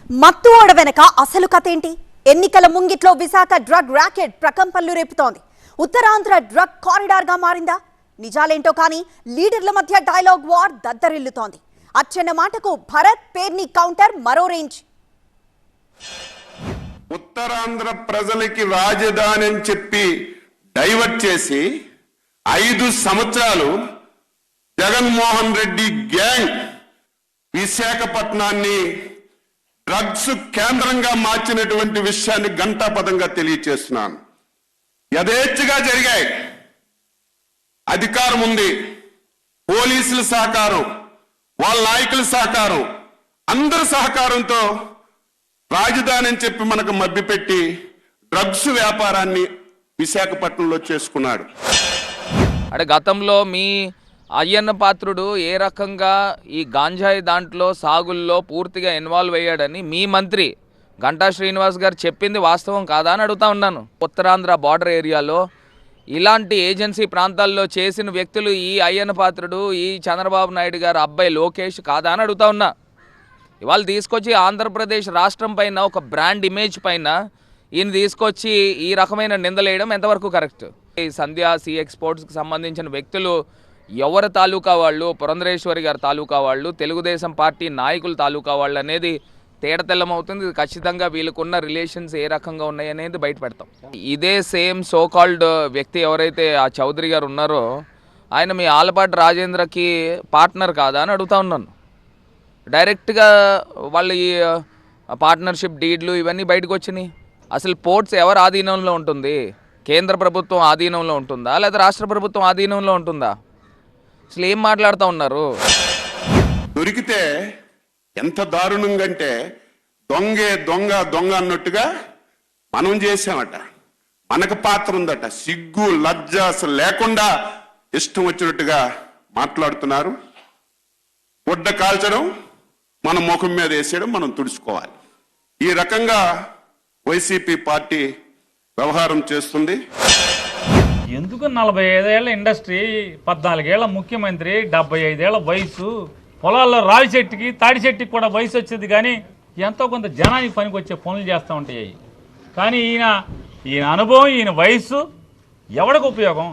మత్తువాడ వెనక అసలు కథేంటి? ఎన్నికల ముంగిట్లో విశాఖ డ్రగ్ ర్యాకెట్ ప్రకంపనలు రేపుతోంది. ఉత్తరాంధ్ర డ్రగ్ కారిడార్ గా మారిందా? నిజాలేంటో కానీ లీడర్ల మధ్య డైలాగ్ వార్ దద్దరిల్లుతోంది. అచ్చన్న మాటకు భరత్ పేర్ని కౌంటర్ మరో రేంజ్. ఉత్తరాంధ్ర ప్రజలకి రాజధాని అని చెప్పి డైవర్ట్ చేసి 5 సంవత్సరాలు జగన్మోహన్ రెడ్డి గ్యాంగ్ విశాఖపట్నాన్ని డ్రగ్స్ కేంద్రంగా మార్చినటువంటి విషయాన్ని ఘంటాపథంగా తెలియచేస్తున్నాను. యథేచ్ఛగా జరిగాయి. అధికారం ఉంది, పోలీసుల సహకారం, వాళ్ళ నాయకుల సహకారం, అందరి సహకారంతో రాజధాని అని చెప్పి మనకు మభ్యపెట్టి డ్రగ్స్ వ్యాపారాన్ని విశాఖపట్నంలో చేసుకున్నాడు. అంటే గతంలో మీ అయ్యన్న పాత్రుడు ఏ రకంగా ఈ గాంజాయి దాంట్లో సాగుల్లో పూర్తిగా ఇన్వాల్వ్ అయ్యాడని మీ మంత్రి గంటా శ్రీనివాస్ గారు చెప్పింది వాస్తవం కాదా అని అడుగుతా ఉన్నాను. ఉత్తరాంధ్ర బార్డర్ ఏరియాలో ఇలాంటి ఏజెన్సీ ప్రాంతాల్లో చేసిన వ్యక్తులు ఈ అయ్యన్న పాత్రుడు, ఈ చంద్రబాబు నాయుడు గారు అబ్బాయి లోకేష్ కాదా అని అడుగుతా ఉన్నా. ఇవాళ తీసుకొచ్చి ఆంధ్రప్రదేశ్ రాష్ట్రం పైన ఒక బ్రాండ్ ఇమేజ్ పైన ఈయన తీసుకొచ్చి ఈ రకమైన నిందలేయడం ఎంతవరకు కరెక్ట్? ఈ సంధ్యా సి ఎక్స్పోర్ట్స్కి సంబంధించిన వ్యక్తులు ఎవరి తాలూకా వాళ్ళు, పురంధరేశ్వరి గారి తాలూకా వాళ్ళు, తెలుగుదేశం పార్టీ నాయకుల తాలూకా వాళ్ళు అనేది తేడతెల్లమవుతుంది. ఖచ్చితంగా వీళ్ళకున్న రిలేషన్స్ ఏ రకంగా ఉన్నాయి అనేది బయట పెడతాం. ఇదే సేమ్ సోకాల్డ్ వ్యక్తి ఎవరైతే ఆ చౌదరి గారు ఉన్నారో ఆయన మీ ఆలపాటి రాజేంద్రకి పార్ట్నర్ కాదా అని అడుగుతా ఉన్నాను. డైరెక్ట్గా వాళ్ళు ఈ పార్ట్నర్షిప్ డీడ్లు ఇవన్నీ బయటకు వచ్చినాయి. అసలు పోర్ట్స్ ఎవరి ఆధీనంలో ఉంటుంది? కేంద్ర ప్రభుత్వం ఆధీనంలో ఉంటుందా లేదా రాష్ట్ర ప్రభుత్వం ఆధీనంలో ఉంటుందా? అసలు ఏం మాట్లాడుతూ ఉన్నారు? దొరికితే ఎంత దారుణంగా అంటే దొంగే దొంగ దొంగ అన్నట్టుగా మనం చేసామట. మనకు పాత్ర ఉందట. సిగ్గు లజ్జ అసలు లేకుండా ఇష్టం వచ్చినట్టుగా మాట్లాడుతున్నారు. గుడ్డ కాల్చడం, మన ముఖం మీద వేసేయడం, మనం తుడుచుకోవాలి. ఈ రకంగా వైసీపీ పార్టీ వ్యవహారం చేస్తుంది. ఎందుకు 45 ఏళ్ల ఇండస్ట్రీ, 14 ఏళ్ల ముఖ్యమంత్రి, 75 ఏళ్ల వయసు, పొలాల్లో రావి చెట్టుకి తాడి చెట్టుకి కూడా వయసు వచ్చేది, కానీ ఎంతో కొంత జనానికి పనికి వచ్చే పనులు చేస్తూ ఉంటాయి. కానీ ఈయన అనుభవం, ఈయన వయసు ఎవరికి ఉపయోగం?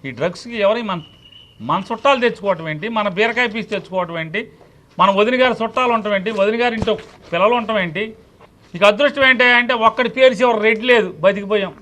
ఈ డ్రగ్స్కి ఎవరి మన చుట్టాలు తెచ్చుకోవటం ఏంటి, మన బీరకాయ పీస్ తెచ్చుకోవటం ఏంటి, మన వదిన గారి చుట్టాలు ఉండటం ఏంటి, వదిన గారి ఇంట్లో పిల్లలు ఉండటం ఏంటి? ఇక అదృష్టం ఏంటి అంటే ఒక్కడి పేరు చివరి రెడ్డి లేదు, బతికిపోయాం.